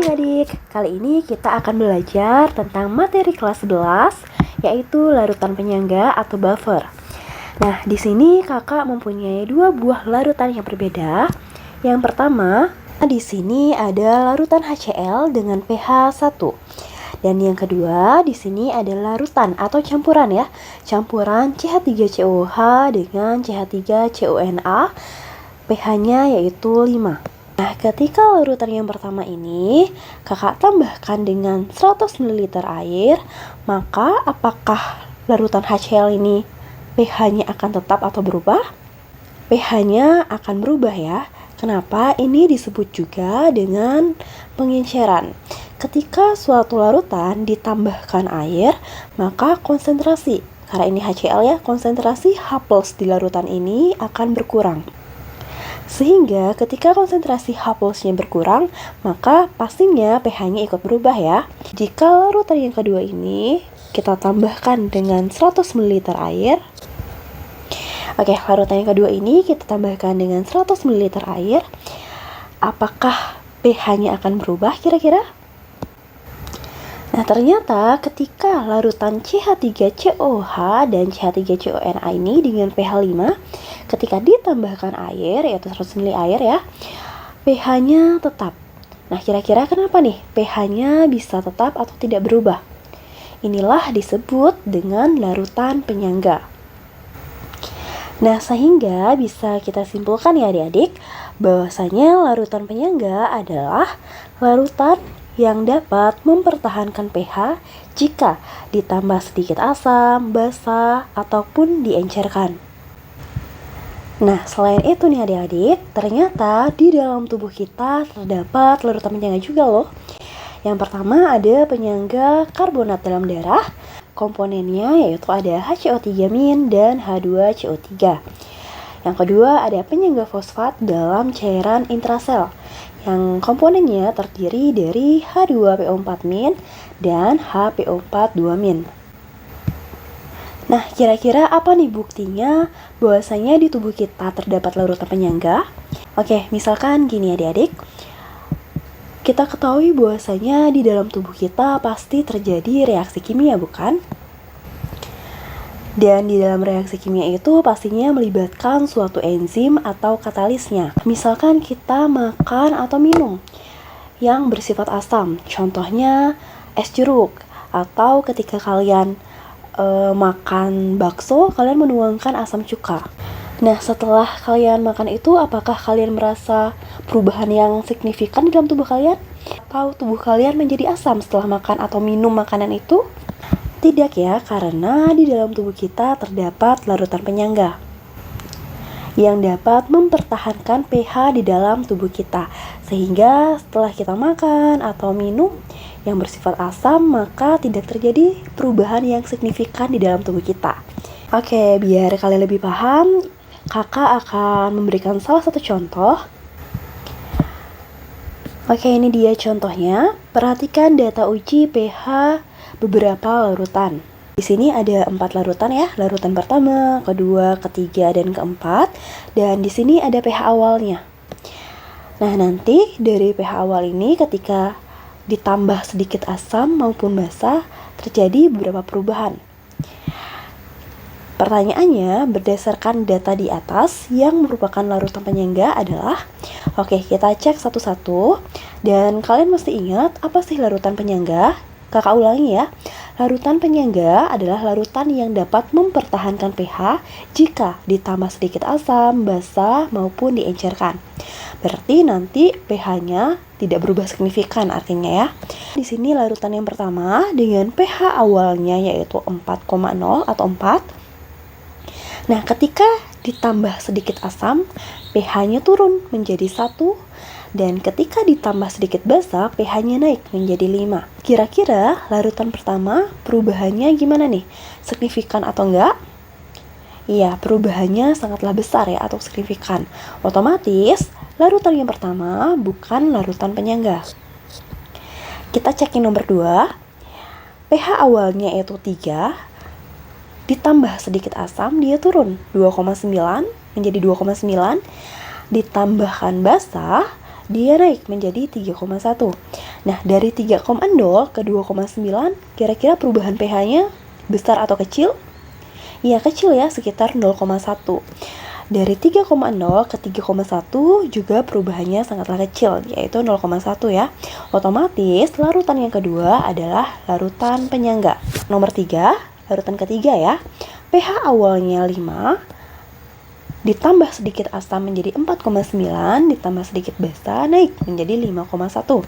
adik-adik, kali ini kita akan belajar tentang materi kelas 11, yaitu larutan penyangga atau buffer. Nah, di sini kakak mempunyai dua buah larutan yang berbeda. Yang pertama, di sini ada larutan HCl dengan pH 1. Dan yang kedua, di sini ada larutan atau campuran ya, campuran CH3COH dengan CH3CONa, pH-nya yaitu 5. Nah, ketika larutan yang pertama ini kakak tambahkan dengan 100 ml air, maka apakah larutan HCl ini pH-nya akan tetap atau berubah? pH-nya akan berubah ya. Kenapa? Ini disebut juga dengan pengenceran. Ketika suatu larutan ditambahkan air, maka konsentrasi, karena ini HCl ya, konsentrasi H+ di larutan ini akan berkurang. Sehingga ketika konsentrasi H+-nya berkurang, maka pastinya pH-nya ikut berubah ya. Jika larutan yang kedua ini kita tambahkan dengan 100 ml air. Oke, larutan yang kedua ini kita tambahkan dengan 100 ml air. Apakah pH-nya akan berubah kira-kira? Nah, ternyata ketika larutan CH3COH dan CH3CONa ini dengan pH 5, ketika ditambahkan air, yaitu 100 ml air ya, pH-nya tetap. Nah, kira-kira kenapa nih pH-nya bisa tetap atau tidak berubah? Inilah disebut dengan larutan penyangga. Nah, sehingga bisa kita simpulkan ya adik-adik, bahwasanya larutan penyangga adalah larutan yang dapat mempertahankan pH jika ditambah sedikit asam, basa, ataupun diencerkan. Nah, selain itu nih adik-adik, ternyata di dalam tubuh kita terdapat larutan penyangga juga loh. Yang pertama ada penyangga karbonat dalam darah. Komponennya yaitu ada HCO3- dan H2CO3. Yang kedua ada penyangga fosfat dalam cairan intrasel, yang komponennya terdiri dari H2PO4- dan HPO4-2-. Nah, kira-kira apa nih buktinya bahwasanya di tubuh kita terdapat larutan penyangga? Oke, misalkan gini adik-adik. Kita ketahui bahwasanya di dalam tubuh kita pasti terjadi reaksi kimia, bukan? Dan di dalam reaksi kimia itu pastinya melibatkan suatu enzim atau katalisnya. Misalkan kita makan atau minum yang bersifat asam, contohnya es jeruk, atau ketika kalian makan bakso, kalian menuangkan asam cuka. Nah, setelah kalian makan itu, apakah kalian merasa perubahan yang signifikan di dalam tubuh kalian? Atau tubuh kalian menjadi asam setelah makan atau minum makanan itu? Tidak ya, karena di dalam tubuh kita terdapat larutan penyangga yang dapat mempertahankan pH di dalam tubuh kita. Sehingga setelah kita makan atau minum yang bersifat asam, maka tidak terjadi perubahan yang signifikan di dalam tubuh kita. Oke, biar kalian lebih paham, kakak akan memberikan salah satu contoh. Oke, ini dia contohnya. Perhatikan data uji pH beberapa larutan. Di sini ada 4 larutan ya, larutan pertama, kedua, ketiga, dan keempat. Dan di sini ada pH awalnya. Nah, nanti dari pH awal ini ketika ditambah sedikit asam maupun basa, terjadi beberapa perubahan. Pertanyaannya, berdasarkan data di atas yang merupakan larutan penyangga adalah, oke, kita cek satu-satu. Dan kalian mesti ingat, apa sih larutan penyangga? Kakak ulangi ya, larutan penyangga adalah larutan yang dapat mempertahankan pH jika ditambah sedikit asam, basa, maupun diencerkan. Berarti nanti pH-nya tidak berubah signifikan artinya ya. Di sini larutan yang pertama dengan pH awalnya yaitu 4,0 atau 4. Nah, ketika ditambah sedikit asam, pH-nya turun menjadi 1. Dan ketika ditambah sedikit basa, pH-nya naik menjadi 5. Kira-kira larutan pertama perubahannya gimana nih? Signifikan atau enggak? Iya, perubahannya sangatlah besar ya atau signifikan. Otomatis, larutan yang pertama bukan larutan penyangga. Kita cek yang nomor 2. pH awalnya yaitu 3. Ditambah sedikit asam, dia turun 2,9 menjadi 2,9. Ditambahkan basa, dia naik menjadi 3,1. Nah, dari 3,0 ke 2,9, kira-kira perubahan pH-nya besar atau kecil? Ya, kecil ya, sekitar 0,1. Dari 3,0 ke 3,1 juga perubahannya sangatlah kecil, yaitu 0,1 ya. Otomatis, larutan yang kedua adalah larutan penyangga. Nomor 3, larutan ketiga ya. pH awalnya 5, ditambah sedikit asam menjadi 4,9, ditambah sedikit basa naik menjadi 5,1.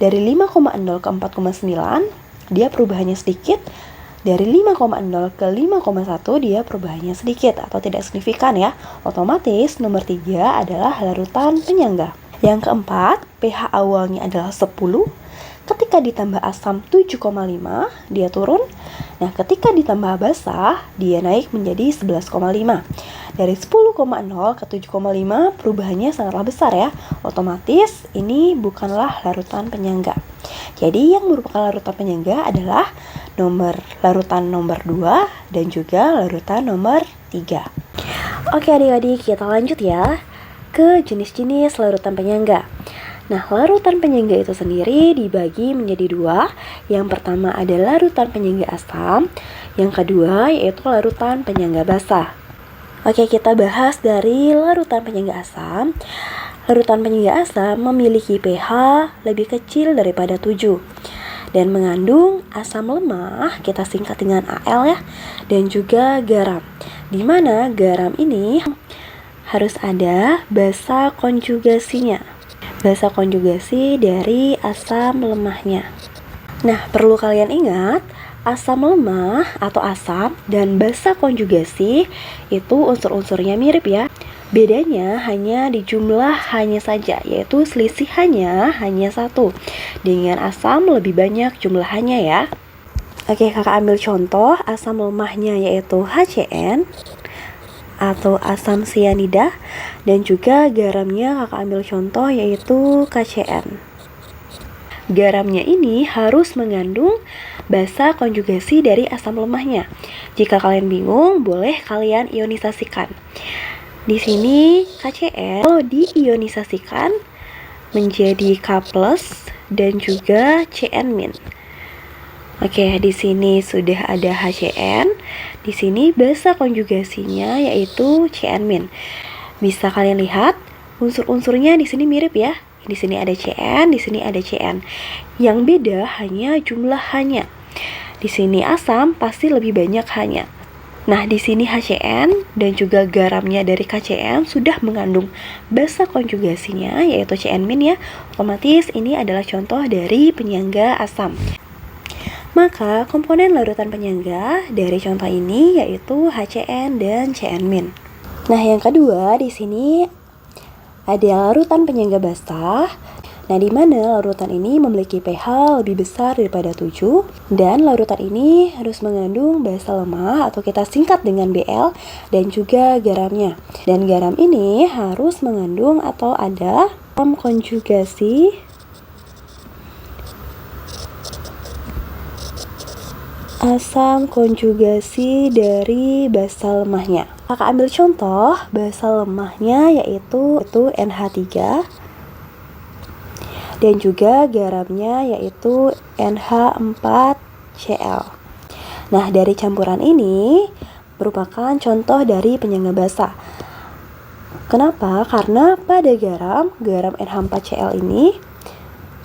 Dari 5,0 ke 4,9, dia perubahannya sedikit. Dari 5,0 ke 5,1 dia perubahannya sedikit atau tidak signifikan ya. Otomatis nomor 3 adalah larutan penyangga. Yang keempat, pH awalnya adalah 10. Ketika ditambah asam 7,5, dia turun. Nah, ketika ditambah basa, dia naik menjadi 11,5. Dari 10,0 ke 7,5, perubahannya sangatlah besar ya. Otomatis ini bukanlah larutan penyangga. Jadi yang merupakan larutan penyangga adalah larutan nomor 2 dan juga larutan nomor 3. Oke adik-adik, kita lanjut ya ke jenis-jenis larutan penyangga. Nah, larutan penyangga itu sendiri dibagi menjadi 2. Yang pertama ada larutan penyangga asam, yang kedua yaitu larutan penyangga basa. Oke, kita bahas dari larutan penyangga asam. Larutan penyangga asam memiliki pH lebih kecil daripada 7 dan mengandung asam lemah, kita singkat dengan Al ya, dan juga garam. Di mana garam ini harus ada basa konjugasinya. Basa konjugasi dari asam lemahnya. Nah, perlu kalian ingat, asam lemah atau asam dan basa konjugasi itu unsur-unsurnya mirip ya. Bedanya hanya di jumlah hanya saja, yaitu selisihannya hanya 1. Dengan asam lebih banyak jumlahannya ya. Oke, kakak ambil contoh asam lemahnya yaitu HCN atau asam sianida, dan juga garamnya kakak ambil contoh yaitu KCN. Garamnya ini harus mengandung basa konjugasi dari asam lemahnya. Jika kalian bingung, boleh kalian ionisasikan. Di sini KCl kalau diionisasikan menjadi K+ dan juga Cn-. Oke, di sini sudah ada HCN. Di sini basa konjugasinya yaitu Cn-. Bisa kalian lihat unsur-unsurnya di sini mirip ya. Di sini ada Cn, di sini ada Cn. Yang beda hanya jumlahannya. Di sini asam pasti lebih banyak hanya. Nah, di sini HCN dan juga garamnya dari KCN sudah mengandung basa konjugasinya yaitu Cn- ya. Otomatis ini adalah contoh dari penyangga asam. Maka komponen larutan penyangga dari contoh ini yaitu HCN dan Cn-. Nah, yang kedua di sini ada larutan penyangga basa. Nah, di mana larutan ini memiliki pH lebih besar daripada 7 dan larutan ini harus mengandung basa lemah atau kita singkat dengan Bl dan juga garamnya. Dan garam ini harus mengandung atau ada asam konjugasi dari basa lemahnya. Kakak ambil contoh basa lemahnya yaitu NH3 dan juga garamnya yaitu NH4Cl. Nah, dari campuran ini merupakan contoh dari penyangga basa. Kenapa? Karena pada garam NH4Cl ini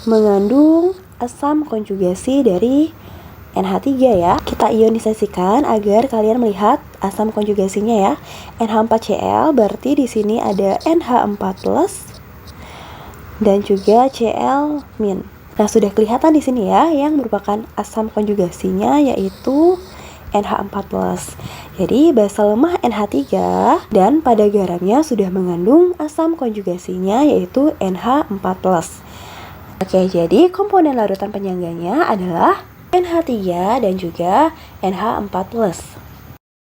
mengandung asam konjugasi dari NH3 ya. Kita ionisasikan agar kalian melihat asam konjugasinya ya. NH4Cl berarti di sini ada NH4+ dan juga Cl-. Nah, sudah kelihatan di sini ya yang merupakan asam konjugasinya yaitu NH4+. Jadi basa lemah NH3 dan pada garamnya sudah mengandung asam konjugasinya yaitu NH4+. Oke, jadi komponen larutan penyangganya adalah NH3 dan juga NH4+.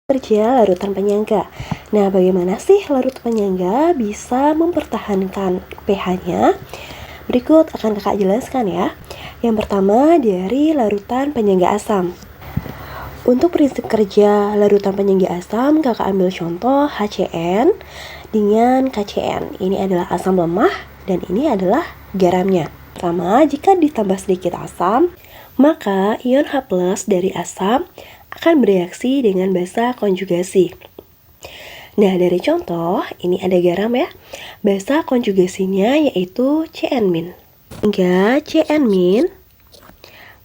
Kerja larutan penyangga. Nah, bagaimana sih larutan penyangga bisa mempertahankan pH-nya? Berikut akan kakak jelaskan ya. Yang pertama dari larutan penyangga asam. Untuk prinsip kerja larutan penyangga asam, kakak ambil contoh HCN dengan KCN. Ini adalah asam lemah dan ini adalah garamnya. Pertama, jika ditambah sedikit asam, maka ion H+ dari asam akan bereaksi dengan basa konjugasi. Nah, dari contoh, ini ada garam ya. Basa konjugasinya yaitu CN-. Hingga CN-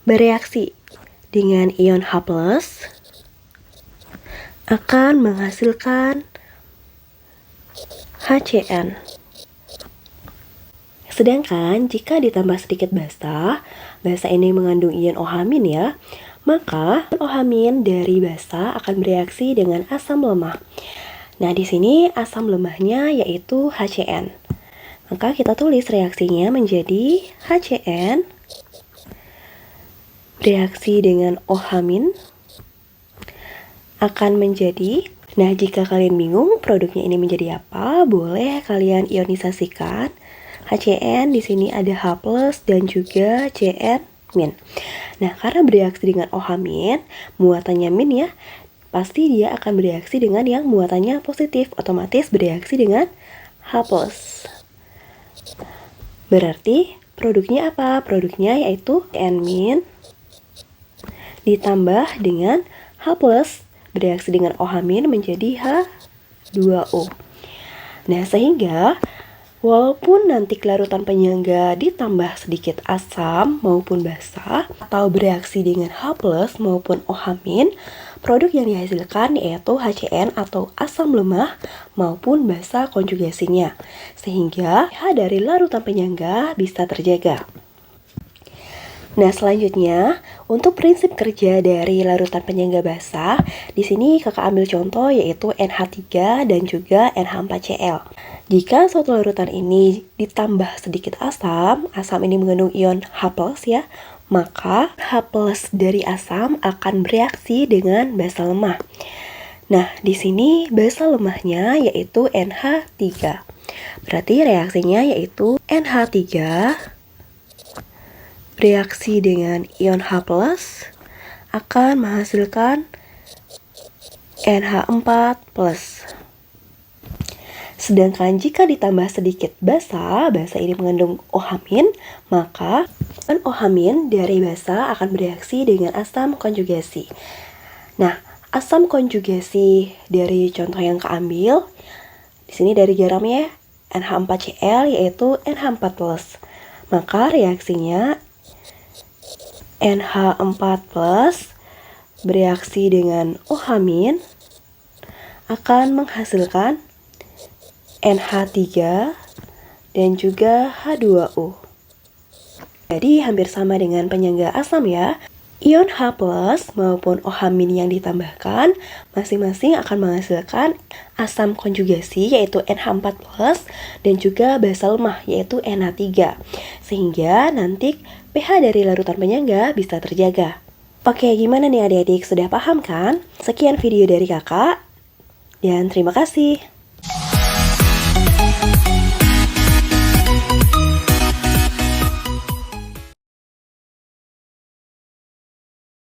bereaksi dengan ion H+ akan menghasilkan HCN. Sedangkan jika ditambah sedikit basa ini mengandung ion OH- ya, maka OH- dari basa akan bereaksi dengan asam lemah. Nah, di sini asam lemahnya yaitu HCN. Maka kita tulis reaksinya menjadi HCN bereaksi dengan OH- akan menjadi. Nah, jika kalian bingung produknya ini menjadi apa, boleh kalian ionisasikan. HCN di sini ada H+ dan juga CN-. Nah, karena bereaksi dengan OH-, muatannya min ya, pasti dia akan bereaksi dengan yang muatannya positif, otomatis bereaksi dengan H+. Berarti produknya apa? Produknya yaitu CN- ditambah dengan H+ bereaksi dengan OH- menjadi H2O. Nah, sehingga walaupun nanti larutan penyangga ditambah sedikit asam maupun basa atau bereaksi dengan H+ maupun OH-, produk yang dihasilkan yaitu HCN atau asam lemah maupun basa konjugasinya. Sehingga pH dari larutan penyangga bisa terjaga. Nah, selanjutnya untuk prinsip kerja dari larutan penyangga basa, di sini kakak ambil contoh yaitu NH3 dan juga NH4Cl. Jika suatu larutan ini ditambah sedikit asam ini mengandung ion H+ ya, maka H+ dari asam akan bereaksi dengan basa lemah. Nah, di sini basa lemahnya yaitu NH3. Berarti reaksinya yaitu NH3 bereaksi dengan ion H+ akan menghasilkan NH4+. Sedangkan jika ditambah sedikit basa ini mengandung OH-, maka OH- dari basa akan bereaksi dengan asam konjugasi. Nah, asam konjugasi dari contoh yang keambil, di sini dari garamnya NH4Cl yaitu NH4+. Maka reaksinya NH4+ bereaksi dengan OH- akan menghasilkan NH3 dan juga H2O. Jadi hampir sama dengan penyangga asam ya. Ion H+ maupun OH- yang ditambahkan masing-masing akan menghasilkan asam konjugasi yaitu NH4+ dan juga basa lemah yaitu NH3. Sehingga nanti pH dari larutan penyangga bisa terjaga. Oke, gimana nih adik-adik, sudah paham kan? Sekian video dari kakak dan terima kasih.